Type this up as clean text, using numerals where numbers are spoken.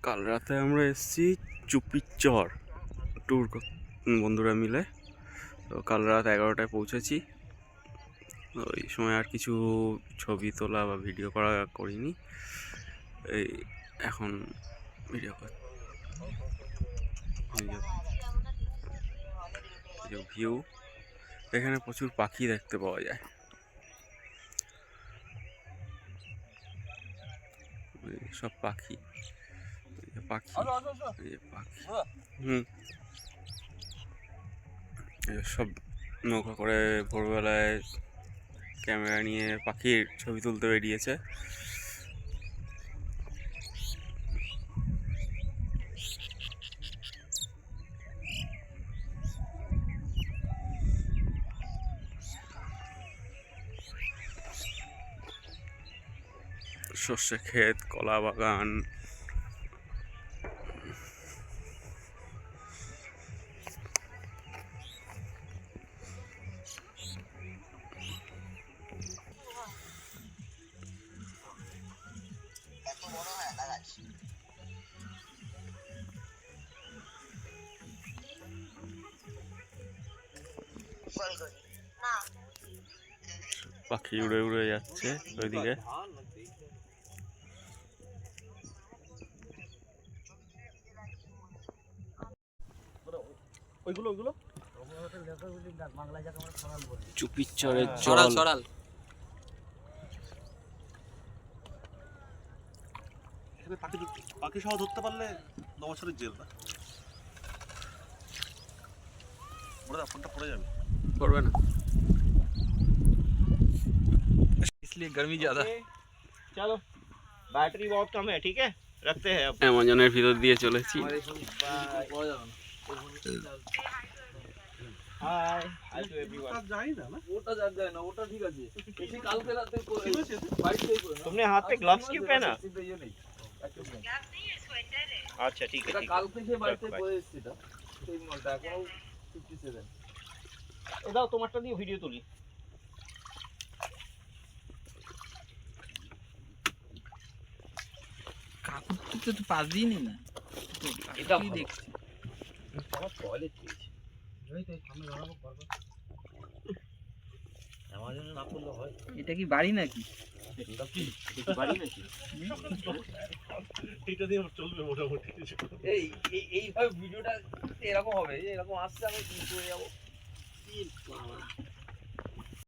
কাল রাতে আমরা এসেছি চুপির চর ট্যুর বন্ধুরা মিলে। তো কাল রাত 11টায় পৌঁছেছি। ওই সময় আর কিছু ছবি তোলা বা ভিডিও করিনি। এই এখন ভিডিও ভিউ, এখানে প্রচুর পাখি দেখতে পাওয়া যায়। সব পাখি পাখি সব নৌকা করে ভোরবেলায় ক্যামেরা নিয়ে পাখির ছবি তুলতে বেরিয়েছে। সর্ষে ক্ষেত, কলা বাগান, পাখি উড়ে উড়ে যাচ্ছে ওইদিকে। চুপির চরের জল পাখি সহ ধরতে পারলে 9 বছরের জেল না। ফোনটা পড়ে যাবে, পড়বে না, इसलिए गर्मी ज्यादा। चलो बैटरी बहुत कम है, ठीक है रखते हैं अब। অ্যামাজনের ভিতর দিয়ে চলেছি। हाय हाय टू एवरीवन। যাই না না ওটা যায় না, ওটা ঠিক আছে। এসে কালকে রাতে বাইরে থেকে করে। तुमने हाथ पे ग्लव्स क्यों पहना? ये नहीं, ग्लव्स नहीं है, स्वेटर है। अच्छा ठीक है এটা ठीक है। কালকে সে বাইরে থেকে করে এসেছে এটা। সেই মালটা এখনো 57। এদাও তোমারটা দিয়ে ভিডিও তুলি। কাকুরটা তো পাস দিই নি না। এটা কি দেখছি? আমার টয়লেট পেয়েছি। এই তো সামনে দাঁড়াবো করব। অ্যামাজনে না করলে হয়। এটা কি বাড়ি নাকি? এটা কি বাড়ি নাকি? এটা দিয়ে চলবে মোটামুটি। এই এইভাবে ভিডিওটা এরকম হবে, এরকম আসছে আমি কি করে যাব?